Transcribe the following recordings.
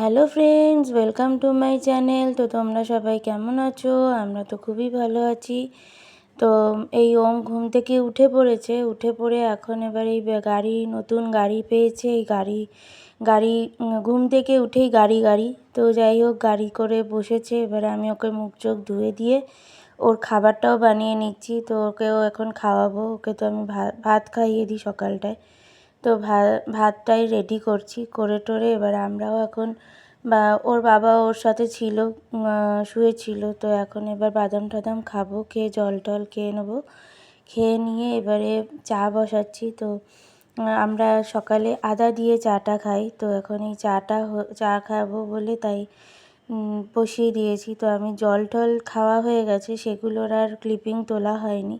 Hello friends, welcome to my channel. তো তোমরা সবাই কেমন আছো? আমরা তো খুবই ভালো আছি। তো এই ওম ঘুম থেকে উঠে পড়ে এখন এবার এই নতুন গাড়ি পেয়েছে। এই গাড়ি ঘুম থেকে উঠেই গাড়ি তো যাই হোক, গাড়ি করে বসেছে। এবারে আমি ওকে মুখ চোখ ধুয়ে দিয়ে ওর খাবারটাও বানিয়ে নিচ্ছি। তো ওকেও এখন খাওয়াবো। ওকে তো আমি ভাত খাইয়ে দিই সকালটায়। তো ভাতটাই রেডি করছি, করে টোরে এবার আমরাও এখন ওর বাবা ওর সাথে ছিল, শুয়েছিল। তো এখন এবার বাদাম টাদাম খাবো, খেয়ে জল টল খেয়ে নেবো। খেয়ে নিয়ে এবারে চা বসাচ্ছি। তো আমরা সকালে আদা দিয়ে চাটা খাই। তো এখন এই চা খাবো বলে তাই বসিয়ে দিয়েছি। তো আমি জল টল খাওয়া হয়ে গেছে, সেগুলোর আর ক্লিপিং তোলা হয়নি।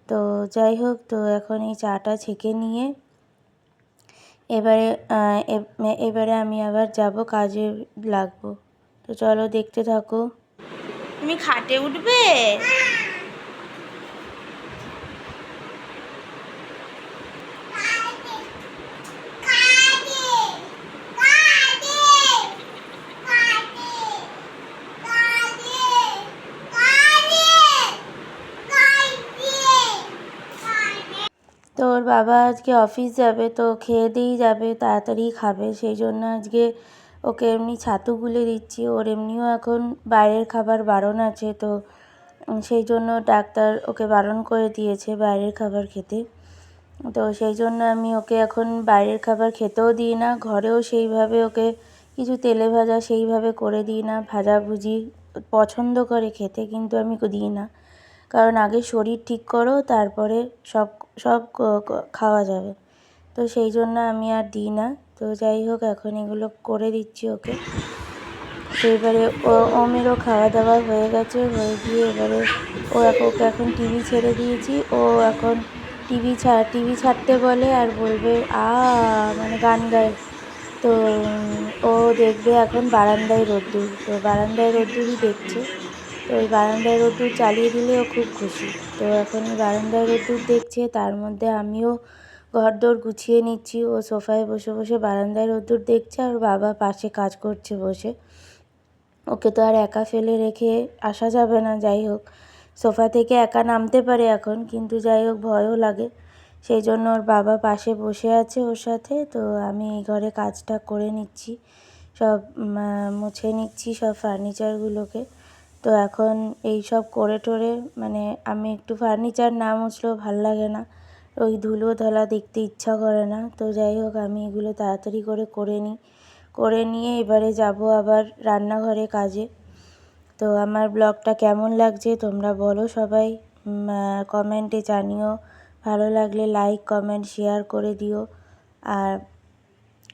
তো যাই হোক, তো এখন এই চাটা ছেঁকে নিয়ে এবারে আমি আবার যাব, কাজে লাগবো। তো চলো দেখতে থাকো। তুমি খাটে উঠবে? তো ওর বাবা আজকে অফিস যাবে, তো খেয়ে দিয়েই যাবে, তাড়াতাড়ি খাবে। সেই জন্য আজকে ওকে এমনি ছাতু গুলে দিচ্ছি। ওর এমনিও এখন বাইরের খাবার বারণ আছে। তো সেই জন্য ডাক্তার ওকে বারণ করে দিয়েছে বাইরের খাবার খেতে। তো সেই জন্য আমি ওকে এখন বাইরের খাবার খেতেও দিই না। ঘরেও সেইভাবে ওকে কিছু তেলে ভাজা সেইভাবে করে দিই না। ভাজাভুজি পছন্দ করে খেতে, কিন্তু আমি দিই না। কারণ আগে শরীর ঠিক করো, তারপরে সব সব খাওয়া যাবে। তো সেই জন্য আমি আর দিই না। তো যাই হোক, এখন এগুলো করে দিচ্ছি ওকে। তো এবারে ওমেরও খাওয়া দাওয়া হয়ে গেছে, হয়ে গিয়ে এবারে ওকে এখন টিভি ছেড়ে দিয়েছি। ও এখন টিভি ছাড়তে বলে আর বলবে মানে গান গায়। তো ও দেখবে এখন বারান্দায় রোদ্দুর, তো বারান্দায় রোদ্দুরই দেখছে। তো ওই বারান্দায় রোদ্দুর চালিয়ে দিলে ও খুব খুশি। তো এখন বারান্দায় রোদ্দুর দেখছে, তার মধ্যে আমিও ঘরদোর গুছিয়ে নিচ্ছি। ও সোফায় বসে বসে বারান্দায় রোদ্দুর দেখছে, আর বাবা পাশে কাজ করছে বসে। ওকে তো আর একা ফেলে রেখে আসা যাবে না। যাই হোক, সোফা থেকে একা নামতে পারে এখন, কিন্তু যাই হোক ভয়ও লাগে। সেই জন্য ওর বাবা পাশে বসে আছে ওর সাথে। তো আমি এই ঘরে কাজটা করে নিচ্ছি, সব মুছে নিচ্ছি সব ফার্নিচারগুলোকে। তো এখন এই সব করে টোরে মানে আমি একটু ফার্নিচার না মুছলেও ভাল লাগে না, ওই ধুলো ধলা দেখতে ইচ্ছা করে না। তো যাই হোক, আমি এগুলো তাড়াতাড়ি করে নিয়ে এবারে যাব আবার রান্নাঘরে কাজে। তো আমার ব্লগটা কেমন লাগছে তোমরা বলো সবাই, কমেন্টে জানিও। ভালো লাগলে লাইক কমেন্ট শেয়ার করে দিও, আর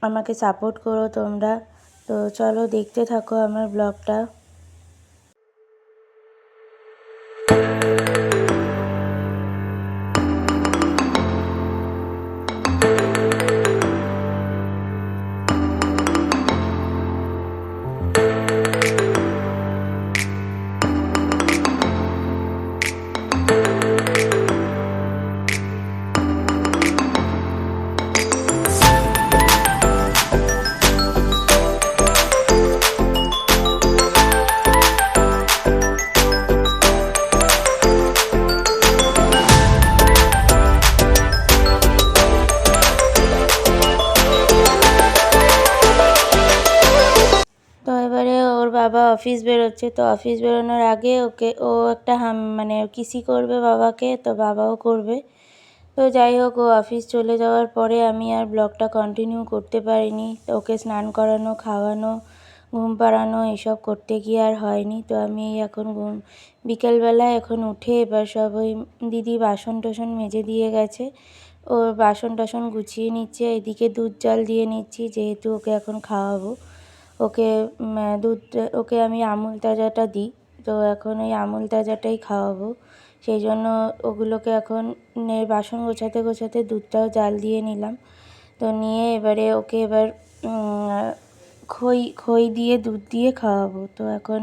আমাকে সাপোর্ট করো তোমরা। তো চলো দেখতে থাকো আমার ব্লগটা। তো এবারে ওর বাবা অফিস বেরোচ্ছে। তো অফিস বেরোনোর আগে ও একটা মানে কিসি করবে বাবাকে, তো বাবাও করবে। তো যাই হোক, ও অফিস চলে যাওয়ার পরে আমি আর ব্লগটা কন্টিনিউ করতে পারিনি। তো ওকে স্নান করানো, খাওয়ানো, ঘুম পাড়ানো এসব করতে গিয়ে আর হয়নি। তো আমি এখন বিকেলবেলায় এখন উঠে এবার সব ওই দিদি বাসন টাসন মেজে দিয়ে গেছে, ওর বাসন টাসন গুছিয়ে নিচ্ছে। এদিকে দুধ জাল দিয়ে নিচ্ছি, যেহেতু ওকে এখন খাওয়াবো। ওকে আমি আমুল তাজাটা দিই। তো এখন ওই আমুল তাজাটাই খাওয়াবো, সেই জন্য ওগুলোকে এখন বাসন গোছাতে গোছাতে দুধটাও জাল দিয়ে নিলাম। তো নিয়ে এবারে ওকে খই দিয়ে দুধ দিয়ে খাওয়াবো। তো এখন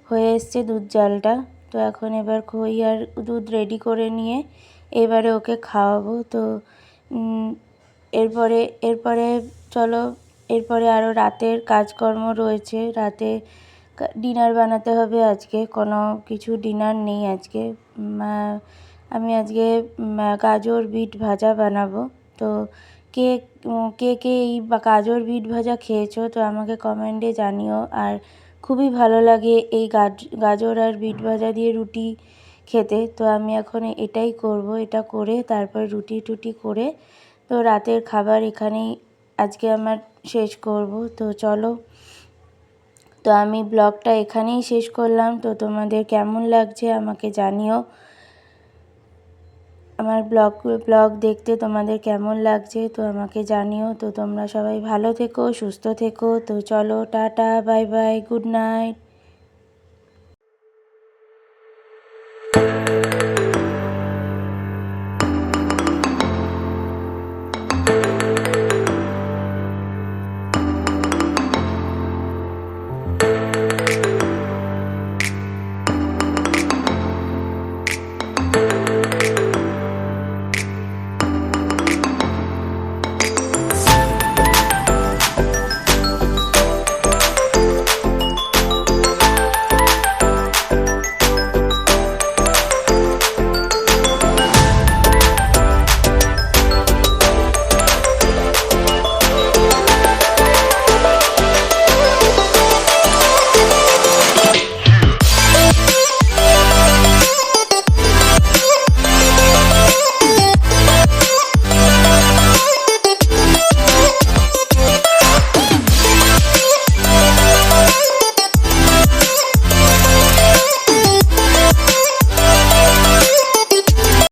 হয়ে এসছে দুধ জালটা। তো এখন এবার খই আর দুধ রেডি করে নিয়ে এবারে ওকে খাওয়াবো। তো এরপরে চলো এরপরে আরও রাতের কাজকর্ম রয়েছে, রাতে ডিনার বানাতে হবে আজকে, কোনো কিছু ডিনার নেই আজকে। আমি আজকে গাজর বিট ভাজা বানাবো। তো কে কে কে এই গাজর বিট ভাজা খেয়েছো তো আমাকে কমেন্টে জানিও। আর খুবই ভালো লাগে এই গাজর আর বিট ভাজা দিয়ে রুটি খেতে। তো আমি এখন এটাই করব, এটা করে তারপর রুটি টুটি করে তো রাতের খাবার এখানেই আজকে আমার শেষ করব। তো চলো, তো আমি ব্লগটা এখানেই শেষ করলাম। তো তোমাদের কেমন লাগছে আমাকে জানিও। আমার ব্লগ দেখতে তোমাদের কেমন লাগছে তো আমাকে জানিও। তো তোমরা সবাই ভালো থেকো, সুস্থ থেকো। তো চলো, tata, bye bye, good night.